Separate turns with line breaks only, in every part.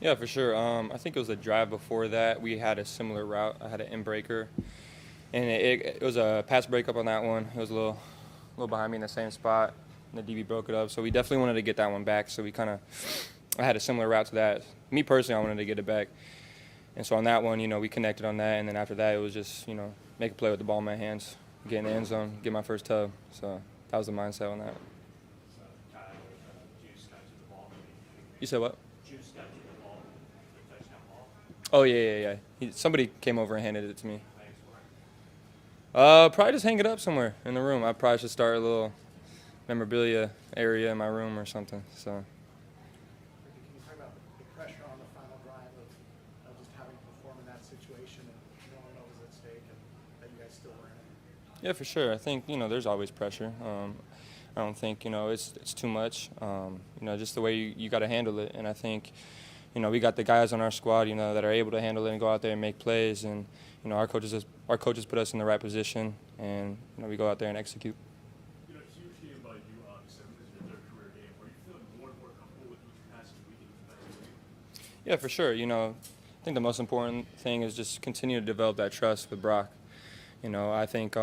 Yeah, for sure. I think it was a drive before that. We had a similar route. I had an in breaker, and it was a pass breakup on that one. It was a little behind me in the same spot, and the DB broke it up. So we definitely wanted to get that one back. So I had a similar route to that. Me personally, I wanted to get it back, and so on that one, we connected on that, and then after that, it was just make a play with the ball in my hands, get in the end zone, get my first tub. So that was the mindset on that.
So Kyle, Juice got you the ball.
You said what?
Juice got you the ball, the touchdown ball.
Oh yeah. Somebody came over and handed it to me.
Thanks for it.
Probably just hang it up somewhere in the room. I probably should start a little memorabilia area in my room or something. So.
Ricky, can you talk about the pressure on the final drive of just having to perform in that situation and knowing what was at stake and that you guys still were in it?
Yeah, for sure. I think there's always pressure. I don't think it's too much. Just the way you got to handle it. And I think we got the guys on our squad that are able to handle it and go out there and make plays. And our coaches put us in the right position, and we go out there and execute.
Huge game by you, obviously. This is your third career game. Are you feeling more and more comfortable with each passing week and defensively?
Yeah, for sure. I think the most important thing is just continue to develop that trust with Brock. I think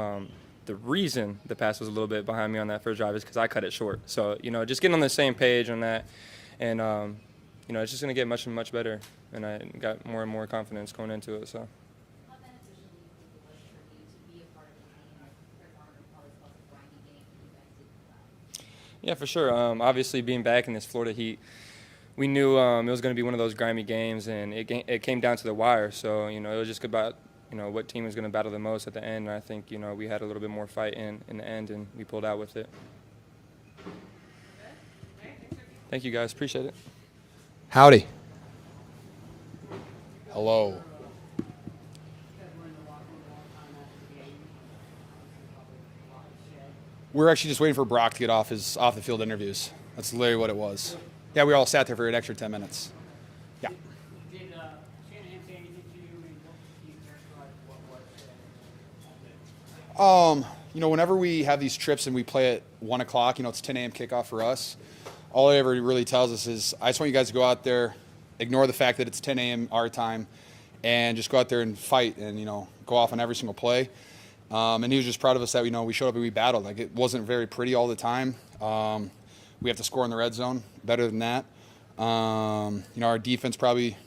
the reason the pass was a little bit behind me on that first drive is because I cut it short. So, just getting on the same page on that, and it's just going to get much and much better. And I got more and more confidence going into it. So.
How beneficial do you think it was for you to be a part of a game like Rick Arnold probably calls a grinding game and you guys did that?
Yeah, for sure. Obviously, being back in this Florida heat, we knew it was going to be one of those grimy games, and it came down to the wire. So, it was just about what team was going to battle the most at the end. And I think we had a little bit more fight in the end, and we pulled out with it. Thank you, guys. Appreciate it.
Howdy. Hello. We're actually just waiting for Brock to get off the field interviews. That's literally what it was. Yeah, we all sat there for an extra 10 minutes. Yeah.
Did Shanahan say anything to you? And what can you characterize what was said?
Whenever we have these trips and we play at 1 o'clock, it's 10 a.m. kickoff for us. All he ever really tells us is, I just want you guys to go out there, ignore the fact that it's 10 a.m. our time, and just go out there and fight and, go off on every single play. And he was just proud of us that, we showed up and we battled. Like, it wasn't very pretty all the time. We have to score in the red zone. Better than that. Our defense probably,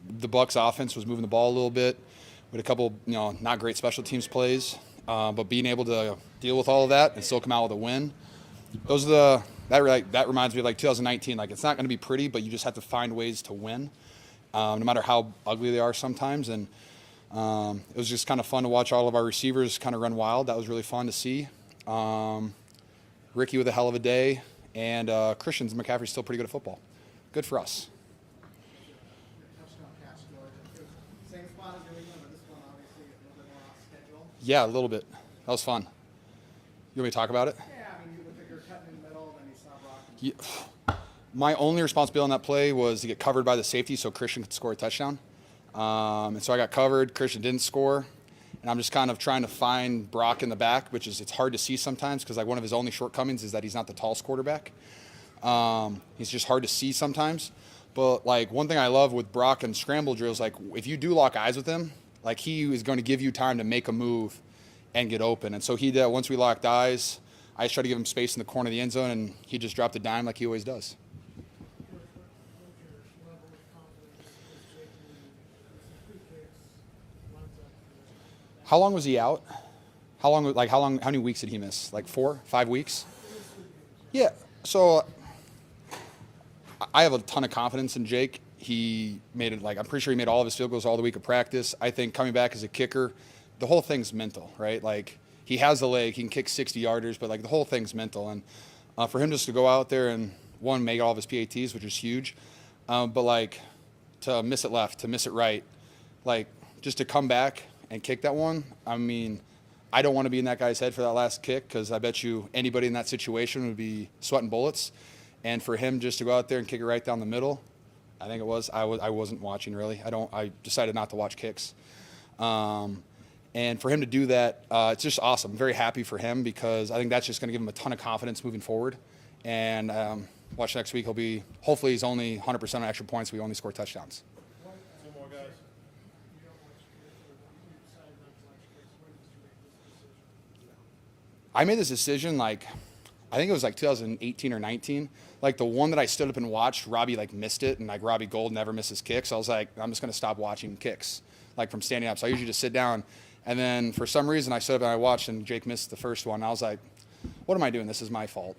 the Bucs offense was moving the ball a little bit with a couple, not great special teams plays. But being able to deal with all of that and still come out with a win, that reminds me of like 2019. Like, it's not going to be pretty, but you just have to find ways to win, no matter how ugly they are sometimes. And it was just kind of fun to watch all of our receivers kind of run wild. That was really fun to see. Ricky with a hell of a day, and Christian McCaffrey's still pretty good at football. Good for us.
Touchdown pass, George. Same spot as New England, but this one obviously a little bit more off schedule.
Yeah, a little bit. That was fun. You want me to talk about it?
Yeah, you looked like you were cutting in the middle, and then you saw Brock.
Yeah. My only responsibility on that play was to get covered by the safety so Christian could score a touchdown. And so I got covered. Christian didn't score. And I'm just kind of trying to find Brock in the back, it's hard to see sometimes because like one of his only shortcomings is that he's not the tallest quarterback. He's just hard to see sometimes. But like one thing I love with Brock and scramble drills, like if you do lock eyes with him, like he is going to give you time to make a move and get open. And so he did. Once we locked eyes, I just tried to give him space in the corner of the end zone, and he just dropped a dime like he always does. How long was he out? How many weeks did he miss? Like 4, 5 weeks? Yeah. So I have a ton of confidence in Jake. He made it, I'm pretty sure he made all of his field goals all the week of practice. I think coming back as a kicker, the whole thing's mental, right? Like, he has the leg, he can kick 60-yarders, but the whole thing's mental. And for him just to go out there and make all of his PATs, which is huge, but to miss it left, to miss it right, just to come back and kick that one. I mean, I don't want to be in that guy's head for that last kick because I bet you anybody in that situation would be sweating bullets. And for him just to go out there and kick it right down the middle, I think it was. I wasn't watching really. I decided not to watch kicks. And for him to do that, it's just awesome. I'm very happy for him because I think that's just going to give him a ton of confidence moving forward. And Watch next week. Hopefully he's only 100% on extra points. We only score touchdowns.
Two more guys.
I made this decision like, I think it was like 2018 or 19. Like the one that I stood up and watched, Robbie like missed it, and like Robbie Gold never misses kicks. So I was like, I'm just gonna stop watching kicks, like from standing up. So I usually just sit down, and then for some reason I stood up and I watched, and Jake missed the first one. And I was like, what am I doing? This is my fault,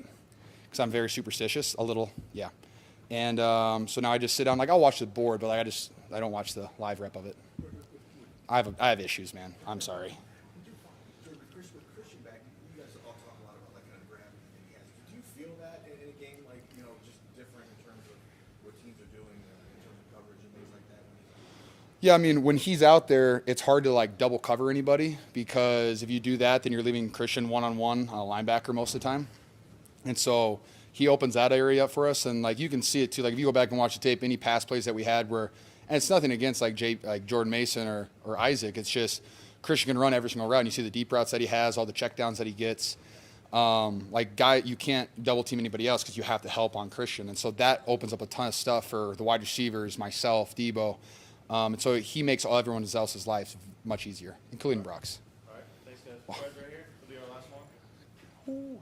because I'm very superstitious, a little, yeah. And so now I just sit down, like I'll watch the board, but like I don't watch the live rep of it. I have issues, man. I'm sorry.
With Christian back, you guys all talk a lot about like kind of grabbing and hands. Do you feel that in a game like, just different in terms of what teams are doing in terms of coverage and things like that?
Yeah, I mean, when he's out there, it's hard to like double cover anybody, because if you do that, then you're leaving Christian one-on-one on a linebacker most of the time. And so he opens that area up for us, and like you can see it too. Like if you go back and watch the tape, any pass plays that we had were, and it's nothing against like Jordan Mason or Isaac. It's just Christian can run every single route, and you see the deep routes that he has, all the checkdowns that he gets. You can't double team anybody else because you have to help on Christian, and so that opens up a ton of stuff for the wide receivers, myself, Debo, and so he makes everyone else's life much easier, including Brock's.
All right, thanks guys. Right here. Will be our last one.